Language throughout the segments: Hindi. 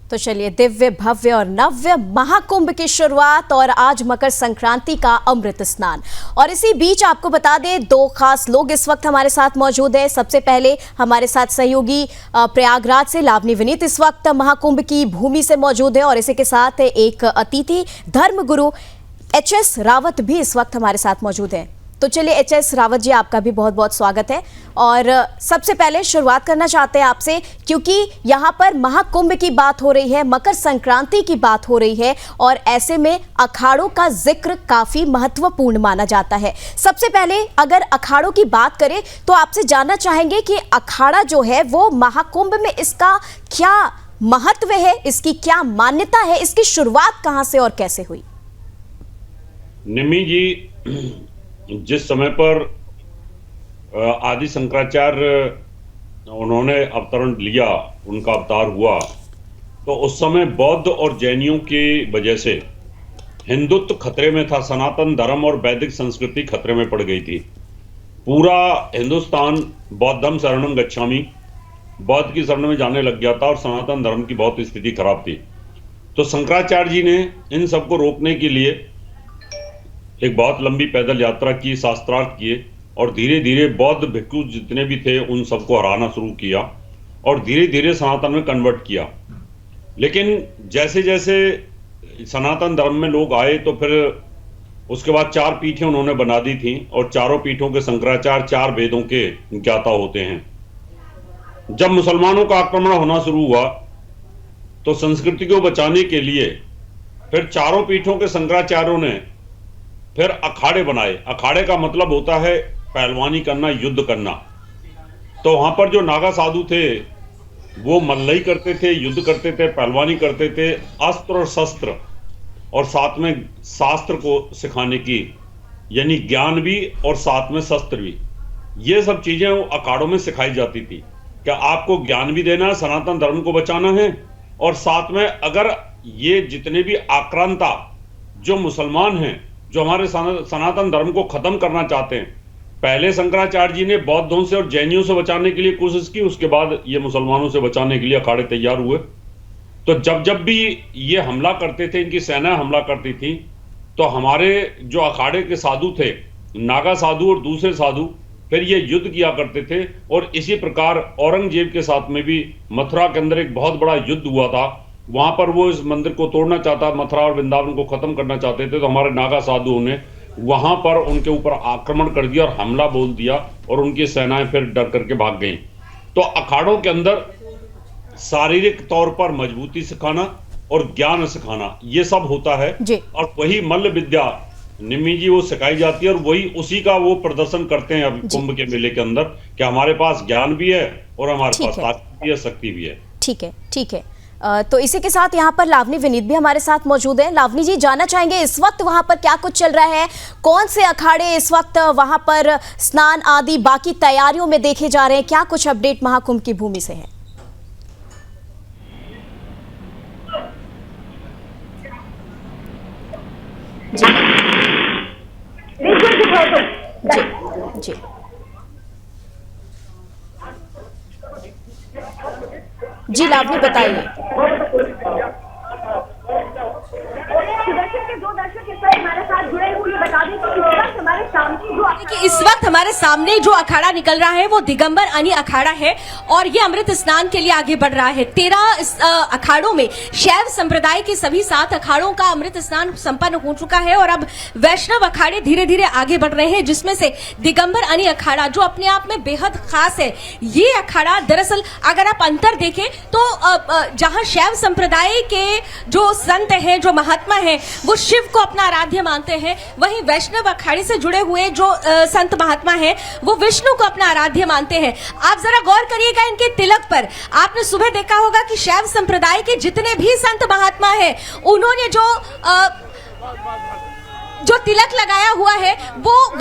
तो चलिए, दिव्य भव्य और नव्य महाकुंभ की शुरुआत और आज मकर संक्रांति का अमृत स्नान। और इसी बीच आपको बता दें, दो खास लोग इस वक्त हमारे साथ मौजूद हैं। सबसे पहले हमारे साथ सहयोगी प्रयागराज से लावनी विनीत इस वक्त महाकुंभ की भूमि से मौजूद है और इसी के साथ एक अतिथि धर्मगुरु एच.एस. रावत भी इस वक्त हमारे साथ मौजूद हैं। तो चलिए एच.एस. रावत जी, आपका भी बहुत बहुत स्वागत है। और सबसे पहले शुरुआत करना चाहते हैं आपसे, क्योंकि यहाँ पर महाकुंभ की बात हो रही है, मकर संक्रांति की बात हो रही है और ऐसे में अखाड़ों का जिक्र काफी महत्वपूर्ण माना जाता है। सबसे पहले अगर अखाड़ों की बात करें तो आपसे जानना चाहेंगे कि अखाड़ा जो है वो महाकुंभ में इसका क्या महत्व है, इसकी क्या मान्यता है, इसकी शुरुआत कहाँ से और कैसे हुई? निम्मी जी, जिस समय पर आदि शंकराचार्य उन्होंने अवतरण लिया, उनका अवतार हुआ, तो उस समय बौद्ध और जैनियों की वजह से हिंदुत्व खतरे में था। सनातन धर्म और वैदिक संस्कृति खतरे में पड़ गई थी। पूरा हिंदुस्तान बौद्धम शरणम गच्छामि, बौद्ध की शरण में जाने लग गया था और सनातन धर्म की बहुत स्थिति खराब थी। तो शंकराचार्य जी ने इन सबको रोकने के लिए एक बहुत लंबी पैदल यात्रा की, शास्त्रार्थ किए और धीरे धीरे बौद्ध भिक्षु जितने भी थे उन सबको हराना शुरू किया और धीरे धीरे सनातन में कन्वर्ट किया। लेकिन जैसे जैसे सनातन धर्म में लोग आए तो फिर उसके बाद 4 पीठें उन्होंने बना दी थी और चारों पीठों के शंकराचार्य 4 वेदों के ज्ञाता होते हैं। जब मुसलमानों का आक्रमण होना शुरू हुआ तो संस्कृति को बचाने के लिए फिर चारों पीठों के शंकराचार्यों ने फिर अखाड़े बनाए। अखाड़े का मतलब होता है पहलवानी करना, युद्ध करना। तो वहां पर जो नागा साधु थे वो मल्लई करते थे, युद्ध करते थे, पहलवानी करते थे, अस्त्र और शस्त्र और साथ में शास्त्र को सिखाने की, यानी ज्ञान भी और साथ में शस्त्र भी, ये सब चीजें अखाड़ों में सिखाई जाती थी। क्या आपको ज्ञान भी देना है, सनातन धर्म को बचाना है और साथ में अगर ये जितने भी आक्रांता जो मुसलमान हैं, जो हमारे सनातन धर्म को खत्म करना चाहते हैं, पहले शंकराचार्य जी ने बौद्धों से और जैनियों से बचाने के लिए कोशिश की, उसके बाद ये मुसलमानों से बचाने के लिए अखाड़े तैयार हुए। तो जब जब भी ये हमला करते थे, इनकी सेना हमला करती थी, तो हमारे जो अखाड़े के साधु थे, नागा साधु और दूसरे साधु, फिर ये युद्ध किया करते थे। और इसी प्रकार औरंगजेब के साथ में भी मथुरा के अंदर एक बहुत बड़ा युद्ध हुआ था। वहां पर वो इस मंदिर को तोड़ना चाहता, मथुरा और वृंदावन को खत्म करना चाहते थे। तो हमारे नागा साधुओं ने वहां पर उनके ऊपर आक्रमण कर दिया और हमला बोल दिया और उनकी सेनाएं फिर डर करके भाग गईं। तो अखाड़ों के अंदर शारीरिक तौर पर मजबूती सिखाना और ज्ञान सिखाना, ये सब होता है और वही मल्ल विद्या निम्मी जी वो सिखाई जाती है और वही उसी का वो प्रदर्शन करते हैं अभी कुंभ के मेले के अंदर कि हमारे पास ज्ञान भी है और हमारे पास ताकत भी है, शक्ति भी है। ठीक है, ठीक है। तो इसी के साथ यहाँ पर लावनी विनीत भी हमारे साथ मौजूद है। लावनी जी, जानना चाहेंगे इस वक्त वहां पर क्या कुछ चल रहा है, कौन से अखाड़े इस वक्त वहां पर स्नान आदि बाकी तैयारियों में देखे जा रहे हैं, क्या कुछ अपडेट महाकुंभ की भूमि से है? जी जी जी जी, लावनी बताइए। इस वक्त हमारे सामने जो अखाड़ा निकल रहा है वो दिगंबर अनि अखाड़ा है और ये अमृत स्नान के लिए आगे बढ़ रहा है। 13 अखाड़ों में शैव संप्रदाय के सभी 7 अखाड़ों का अमृत स्नान संपन्न हो चुका है और अब वैष्णव अखाड़े धीरे धीरे आगे बढ़ रहे हैं, जिसमें से दिगंबर अनि अखाड़ा जो अपने आप में बेहद खास है। ये अखाड़ा दरअसल अगर आप अंतर देखें तो जहां शैव संप्रदाय के जो संत हैं, जो महात्मा हैं, वो शिव को अपना आराध्य मानते हैं, वहीं वैष्णव अखाड़े से जुड़े हुए जो संत महात्मा हैं वो विष्णु को अपना आराध्य मानते हैं। आप जरा गौर करिएगा इनके तिलक पर। आपने सुबह देखा होगा कि शैव संप्रदाय के जितने भी संत महात्मा हैं उन्होंने जो तिलक लगाया हुआ है वो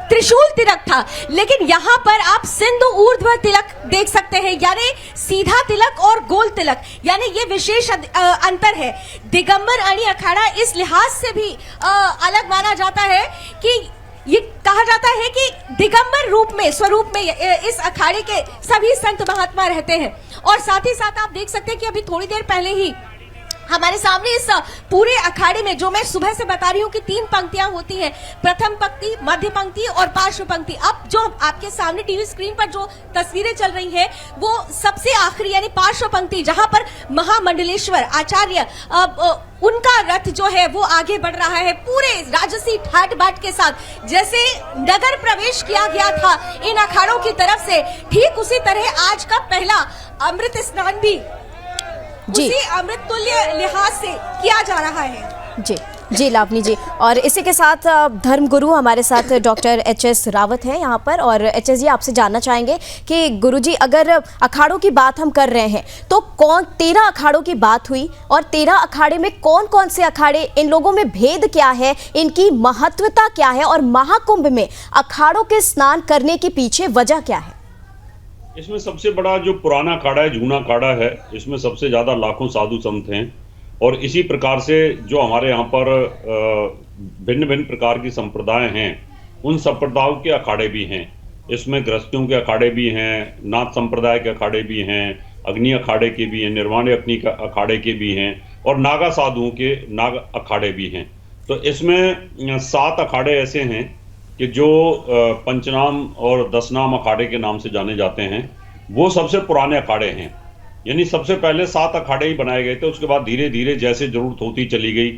त्रिशूल तिलक था, लेकिन यहाँ पर आप सिंधु ऊर्ध्व तिलक देख सकते हैं, यानी सीधा तिलक और गोल तिलक, यानी ये विशेष अंतर है। दिगंबर अनि अखाड़ा इस लिहाज से भी अलग माना जाता है कि ये कहा जाता है कि दिगंबर रूप में, स्वरूप में इस अखाड़े के सभी संत महात्मा रहते हैं। और साथ ही साथ आप देख सकते हैं कि अभी थोड़ी देर पहले ही हमारे सामने इस पूरे अखाड़े में, जो मैं सुबह से बता रही हूँ कि 3 पंक्तियां होती हैं, प्रथम पंक्ति, मध्य पंक्ति और पार्श्व पंक्ति। अब जो आपके सामने टीवी स्क्रीन पर जो तस्वीरें चल रही हैं, वो सबसे आखिरी यानी पार्श्व पंक्ति, जहां पर महामंडलेश्वर आचार्य उनका रथ जो है वो आगे बढ़ रहा है पूरे राजसी ठाट बाट के साथ। जैसे नगर प्रवेश किया गया था इन अखाड़ों की तरफ से, ठीक उसी तरह आज का पहला अमृत स्नान भी उसी अमृत तुल्य लिहाज से किया जा रहा है। जी लावनी जी, और इसी के साथ धर्मगुरु हमारे साथ डॉक्टर एच.एस. रावत हैं यहाँ पर। और एच.एस. जी, आपसे जानना चाहेंगे कि गुरुजी, अगर अखाड़ों की बात हम कर रहे हैं तो 13 अखाड़ों की बात हुई, और 13 अखाड़े में कौन कौन से अखाड़े, इन लोगों में भेद क्या है, इनकी महत्वता क्या है, और महाकुंभ में अखाड़ों के स्नान करने के पीछे वजह क्या है? इसमें सबसे बड़ा जो पुराना अखाड़ा है, जूना अखाड़ा है, इसमें सबसे ज्यादा लाखों साधु संत हैं। और इसी प्रकार से जो हमारे यहाँ पर भिन्न भिन्न प्रकार की संप्रदाय हैं, उन संप्रदायों के अखाड़े भी हैं। इसमें गृहस्थियों के अखाड़े भी हैं, नाथ संप्रदाय के अखाड़े भी हैं, अग्नि अखाड़े के भी हैं, निर्वाण अग्नि अखाड़े के भी हैं, और नागा साधुओं के नाग अखाड़े भी हैं। तो इसमें 7 अखाड़े ऐसे हैं कि जो पंचनाम और 10 नाम अखाड़े के नाम से जाने जाते हैं, वो सबसे पुराने अखाड़े हैं। यानी सबसे पहले 7 अखाड़े ही बनाए गए थे, उसके बाद धीरे धीरे जैसे जरूरत होती चली गई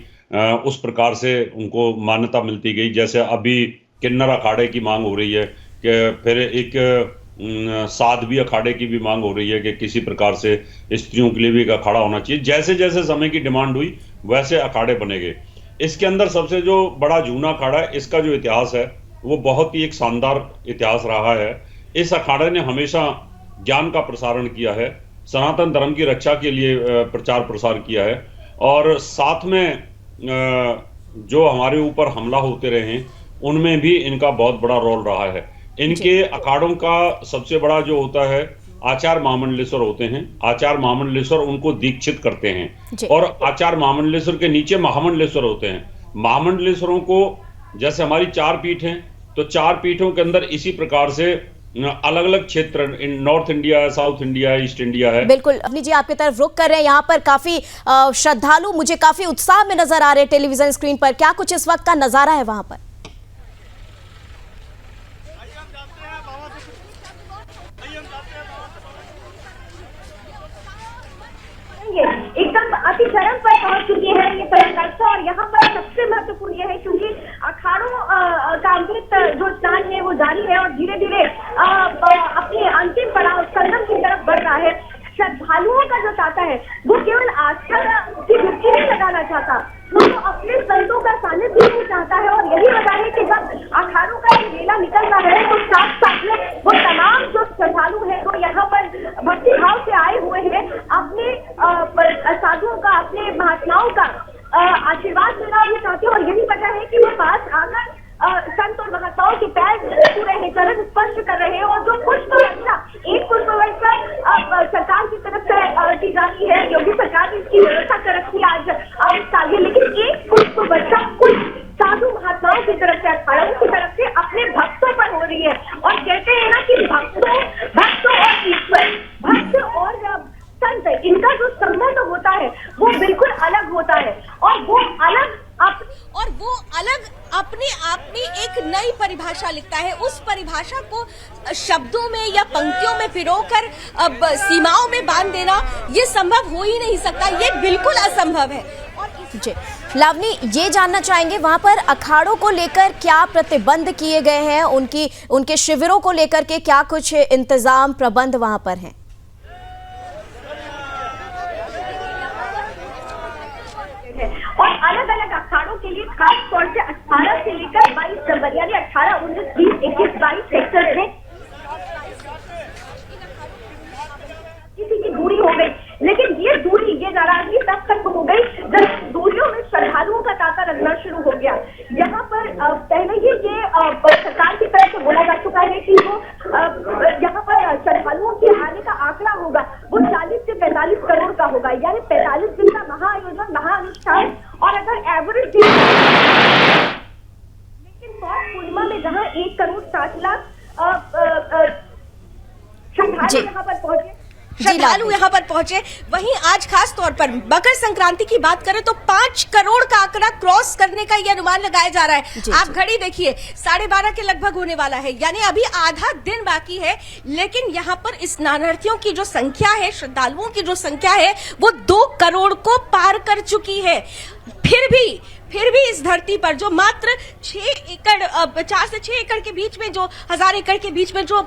उस प्रकार से उनको मान्यता मिलती गई। जैसे अभी किन्नर अखाड़े की मांग हो रही है, कि फिर एक साध्वी अखाड़े की भी मांग हो रही है कि किसी प्रकार से स्त्रियों के लिए भी एक अखाड़ा होना चाहिए। जैसे जैसे समय की डिमांड हुई वैसे अखाड़े बने गए। इसके अंदर सबसे जो बड़ा जूना अखाड़ा है, इसका जो इतिहास है वो बहुत ही एक शानदार इतिहास रहा है। इस अखाड़े ने हमेशा ज्ञान का प्रसारण किया है, सनातन धर्म की रक्षा के लिए प्रचार प्रसार किया है, और साथ में जो हमारे ऊपर हमला होते रहे हैं उनमें भी इनका बहुत बड़ा रोल रहा है। इनके अखाड़ों का सबसे बड़ा जो होता है, आचार्य महामंडलेश्वर होते हैं। आचार्य महामंडलेश्वर उनको दीक्षित करते हैं, और आचार्य महामंडलेश्वर के नीचे महामंडलेश्वर होते हैं। महामंडलेश्वरों को, जैसे हमारी 4 पीठ हैं, तो 4 पीठों के अंदर इसी प्रकार से अलग अलग क्षेत्र, नॉर्थ इंडिया है, साउथ इंडिया है, ईस्ट इंडिया है। बिल्कुल अपनी जी, आपकी तरफ रुक कर रहे हैं। यहाँ पर काफी श्रद्धालु मुझे काफी उत्साह में नजर आ रहे हैं टेलीविजन स्क्रीन पर। क्या कुछ इस वक्त का नजारा है वहां पर? एकदम अति चरम पर पहुंच चुकी है ये परंपरा। और यहाँ पर सबसे महत्वपूर्ण यह है क्योंकि अखाड़ों का अमृत जो स्नान है वो जारी है और धीरे धीरे अपने अंतिम पड़ाव संगम की तरफ बढ़ रहा है। श्रद्धालुओं का जो चाहता है वो केवल आस्था की डुबकी नहीं लगाना चाहता, वो तो अपने संतों का सानिध्य भी चाहता है। और यही वजह है कि जब अखाड़ों का ये मेला निकल रहा है तो साथ साथ में वो तमाम जो श्रद्धालु है वो यहाँ पर भक्तिभाव से आए हुए हैं, अपने साधुओं का, अपने महात्माओं का आशीर्वाद लेना भी चाहते हैं। और यही वजह है कि वो पास आकर संत और महात्माओं के पैर छू रहे हैं, चरण स्पर्श कर रहे हैं। और जो पुष्प वर्षा, एक पुष्प वर्षा सरकार की तरफ से की जाती है, योगी सरकार ने इसकी व्यवस्था कर रखी है आज इस साल में, लेकिन एक पुष्प वर्षा कुछ साधु महात्माओं की तरफ से, अखाड़ों की तरफ से अपने भक्तों पर हो रही है। और कहते हैं ना कि भक्त और ईश्वर, भक्त और संत, इनका जो संबंध होता है वो बिल्कुल अलग होता है। और वो अलग अपने आप में एक नई परिभाषा लिखता है। उस परिभाषा को शब्दों में या पंक्तियों में पिरोकर अब सीमाओं में बांध देना ये संभव हो ही नहीं सकता, ये बिल्कुल असंभव है। जी लावनी, ये जानना चाहेंगे वहां पर अखाड़ों को लेकर क्या प्रतिबंध किए गए हैं, उनके शिविरों को लेकर के क्या कुछ इंतजाम प्रबंध वहां पर हैं? और अलग अलग अखाड़ों के लिए खास तौर से 18 से लेकर 22 नंबर यानी 18, 19, 20, 21, 22 सेक्टर में किसी की दूरी हो गई। लेकिन ये दूरी, ये नाराजगी तब तक हो गई जब दूरियों में श्रद्धालुओं का तांता लगना शुरू हो गया। यहाँ पर पहले ही ये सरकार की तरफ से बोला जा चुका है कि जो यहाँ पर श्रद्धालुओं के आने का आंकड़ा होगा वो 40 से 45 करोड़ का होगा, यानी 45 दिन का महाआयोजन, महाअनुष्ठान। और अगर एवरेज, लेकिन पौष पूर्णिमा में श्रद्धालु यहाँ पर पहुंचे। वहीं आज खास तौर पर मकर संक्रांति की बात करें तो 5 करोड़ का आंकड़ा क्रॉस करने का ये अनुमान लगाया जा रहा है। आप घड़ी देखिए, 12:30 के लगभग होने वाला है, यानी अभी आधा दिन बाकी है। लेकिन यहाँ पर स्नानार्थियों की जो संख्या है, श्रद्धालुओं की जो संख्या है, वो 2 करोड़ को पार कर चुकी है। फिर भी इस धरती पर जो मात्र 4 से 6 एकड़ के बीच में, जो 1000 एकड़ के बीच में जो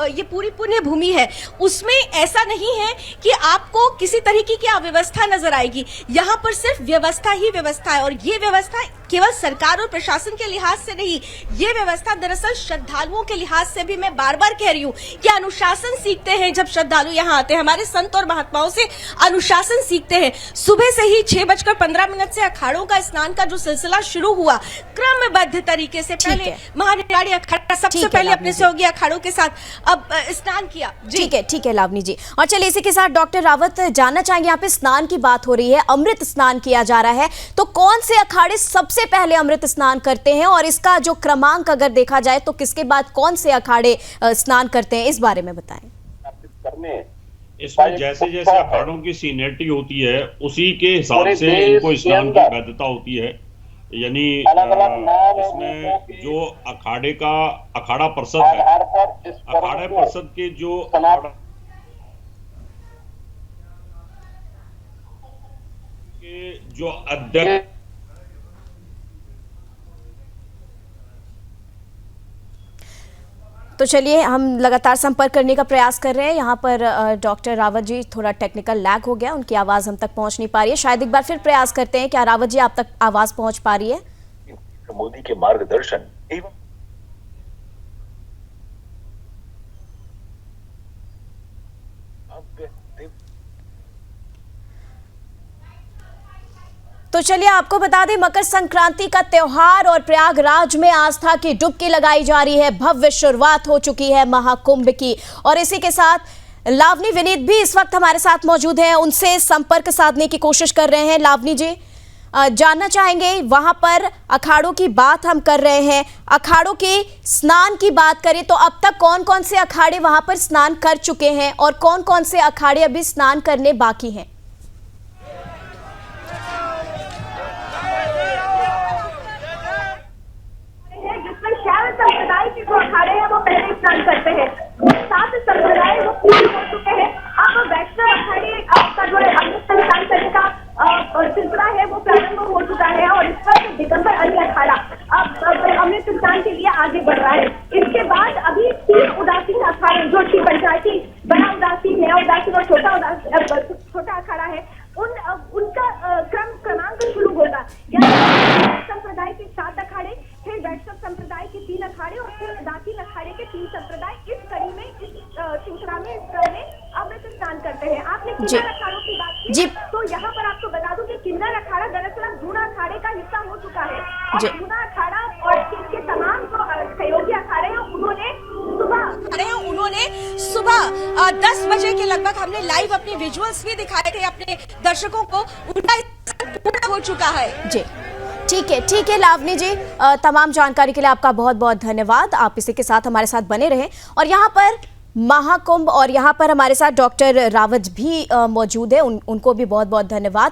ये पूरी पुण्य भूमि है, उसमें ऐसा नहीं है कि आपको किसी तरीके की अव्यवस्था नजर आएगी। यहाँ पर सिर्फ व्यवस्था ही व्यवस्था है, और ये व्यवस्था केवल सरकार और प्रशासन के लिहाज से नहीं, ये व्यवस्था दरअसल श्रद्धालुओं के लिहाज से भी मैं बार बार कह रही हूँ कि अनुशासन सीखते हैं जब श्रद्धालु यहाँ आते हैं। हमारे संत और महात्माओं से अनुशासन सीखते हैं। सुबह से ही 6:15 से अखाड़ों का स्नान का जो सिलसिला शुरू हुआ, क्रमबद्ध तरीके से पहले महानिराड़ी अखाड़ा सबसे पहले अपने सहयोगी अखाड़ों के साथ अब स्नान किया। ठीक है लावनी जी। और चलिए इसी के साथ डॉक्टर रावत, जानना चाहेंगे, यहाँ पे स्नान की बात हो रही है, अमृत स्नान किया जा रहा है, तो कौन से अखाड़े सबसे पहले अमृत स्नान करते हैं, और इसका जो क्रमांक अगर देखा जाए तो किसके बाद कौन से अखाड़े स्नान करते हैं, इस बारे में बताएं। इसमें जैसे जैसे अखाड़ों की सीनियरिटी होती है, उसी के हिसाब से इनको स्नान की वैधता होती है। यानी इसमें जो अखाड़ा परिषद है, अखाड़ा परिषद के जो अध्यक्ष, तो चलिए हम लगातार संपर्क करने का प्रयास कर रहे हैं। यहाँ पर डॉक्टर रावत जी, थोड़ा टेक्निकल लैग हो गया, उनकी आवाज़ हम तक पहुँच नहीं पा रही है। शायद एक बार फिर प्रयास करते हैं। क्या रावत जी आप तक आवाज़ पहुँच पा रही है? मोदी के मार्गदर्शन एवं तो चलिए आपको बता दें, मकर संक्रांति का त्योहार और प्रयागराज में आस्था की डुबकी लगाई जा रही है। भव्य शुरुआत हो चुकी है महाकुंभ की, और इसी के साथ लावनी विनीत भी इस वक्त हमारे साथ मौजूद हैं, उनसे संपर्क साधने की कोशिश कर रहे हैं। लावनी जी, जानना चाहेंगे, वहां पर अखाड़ों की बात हम कर रहे हैं, अखाड़ों के स्नान की बात करें तो अब तक कौन कौन से अखाड़े वहां पर स्नान कर चुके हैं और कौन कौन से अखाड़े अभी स्नान करने बाकी हैं? संप्रदाय के जो अखाड़े हैं वो पहले स्नान करते हैं, 7 संप्रदाय वो पूरे हो चुके हैं। अब वैष्णव अखाड़े का जो अमृत स्नान करने का सिलसिला है वो प्रारंभ हो चुका है, और इस पर दिगंबर अली अखाड़ा अब अमृत स्नान के लिए आगे बढ़ रहा है। इसके बाद अभी 3 उदासीन अखाड़े, जो कि पंचायती, बड़ा उदासीन, नया उदासीन और छोटा अखाड़ा है, उनका क्रमांक शुरू होगा। संप्रदाय के 7 अखाड़े, फिर वैष्णव संप्रदाय के 3 अखाड़े और फिर उदासीन अखाड़े के 3 संप्रदाय इस कड़ी में, इस श्रृंखला में, इस क्रम में अमृत स्नान करते हैं। आपने किन्नर अखाड़ों की बात की, तो यहाँ पर आपको बता दूं कि किन्नर अखाड़ा दरअसल जूना अखाड़े का हिस्सा हो चुका है, और जूना अखाड़ा और इसके तमाम जो सहयोगी अखाड़े हैं उन्होंने सुबह 10 बजे के लगभग हमने लाइव अपने विजुअल्स भी दिखाए थे अपने दर्शकों को, उनका पूरा हो चुका है। जी ठीक है लावनी जी, तमाम जानकारी के लिए आपका बहुत बहुत धन्यवाद। आप इसी के साथ हमारे साथ बने रहें। और यहाँ पर महाकुंभ, और यहाँ पर हमारे साथ डॉक्टर रावत भी मौजूद है, उनको भी बहुत बहुत धन्यवाद।